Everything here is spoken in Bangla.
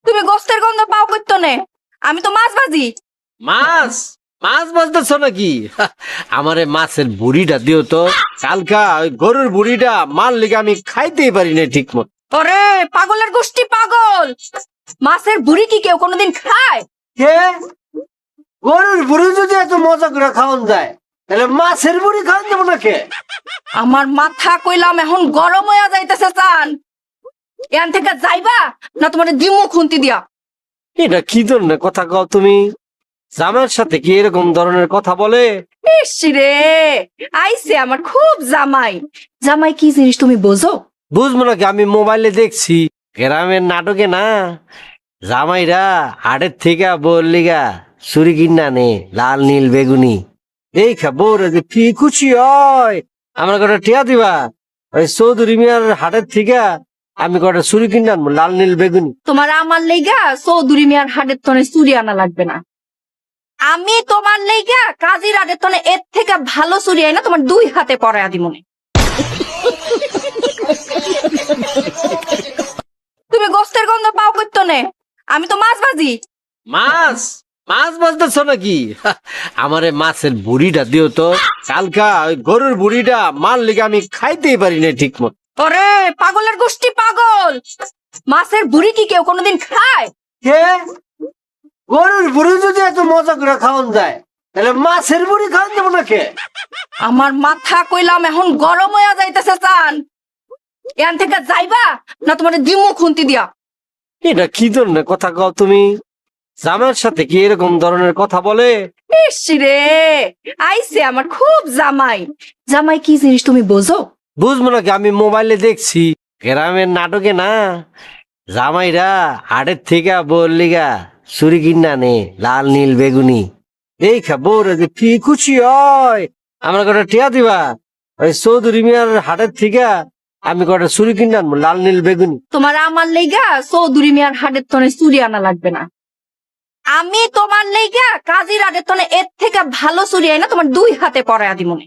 তুমি গোস্তের গন্ধ পাও করতো নে? আমি তো মাছ ভাজি। মাছ মাছ বাজতেছ নাকি? আমারে মাছের বুড়িটা দিও তো। কালকা ওই গরুর বুড়িটা মার লিগে আমি খাইতেই পারি না ঠিক মতো। ওরে পাগলের গোষ্ঠী পাগল, মাছের বুড়ি কি কেউ কোনোদিন খায়? কে? গরুর বুড়ি যদি এত মজা করে খাওয়ান যায়, তাহলে মাছের বুড়ি খাওয়ান দেবো না কে? আমার মাথা কইলাম এখন গরম হইয়া যাইতেছে চান। এখান থেকে যাইবা না তোমার দিমু খুন্তি দিয়া? এটা কি ধরনের কথা কও তুমি? জামাইয়ের সাথে কি এরকম ধরনের কথা বলে? ইস রে, আইছে আমার খুব জামাই। জামাই কি জিনিস তুমি বোঝো? বুঝবো নাকি? আমি মোবাইলে দেখছি গ্রামের নাটকে না, জামাইরা হাটের থেকে বললিগা চুরি কিনা নে লাল নীল বেগুনি। এই বউরা যে কি খুশি হয়। আমার কটা টিয়া দিবা? ওই চৌধুরী মিয়ার হাটের থেকে আমি কটা চুরি কিনে আনবো লাল নীল বেগুনি। তোমার আমার লেগা চৌধুরী মিয়ার হাটের তনে চুরি আনা লাগবে না। আমি তোমার লেগা কাজীর হাটের তনে এর থেকে ভালো চুরি আই না তোমার 2 হাতে পরায়া দিমনে। তুমি গোস্তের গন্ধ পাও করতো নে? আমি তো মাছ ভাজি। মাছ মাছ বাজতেছ নাকি? আমারে মাছের বুড়িটা দিও তো। কালকা ওই গরুর বুড়িটা মার লিগে আমি খাইতেই পারি না ঠিক মতো। ওরে পাগলের গোষ্ঠী পাগল, মাছের বুড়ি কি কেউ কোনোদিন খায়? কে? গরুর বুড়ি যদি এত মজা করে খাওয়ান যায়, তাহলে মাছের বুড়ি খাওয়ান দেবো না কে? আমার মাথা কইলাম এখন গরম হইয়া যাইতেছে চান। এখান থেকে যাইবা না তোমার দিমু খুন্তি দিয়া? এটা কি ধরনের কথা কও তুমি? জামাইয়ের সাথে কি এরকম ধরনের কথা বলে? ইস রে, আইছে আমার খুব জামাই। জামাই কি জিনিস তুমি বোঝো? বুঝবো নাকি? আমি মোবাইলে দেখছি গ্রামের নাটকে না, জামাইরা হাটের থেকে বললিগা চুরি কিনা নে লাল নীল বেগুনি। এই বউরা যে কি খুশি হয়। আমার কটা টিয়া দিবা? ওই চৌধুরী মিয়ার হাটের থেকে আমি কটা চুরি কিনে আনবো লাল নীল বেগুনি। তোমার আমার লেগা চৌধুরী মিয়ার হাটের তনে চুরি আনা লাগবে না। আমি তোমার লেগা কাজীর হাটের তনে এর থেকে ভালো চুরি আই না তোমার 2 হাতে পরায়া দিমনে।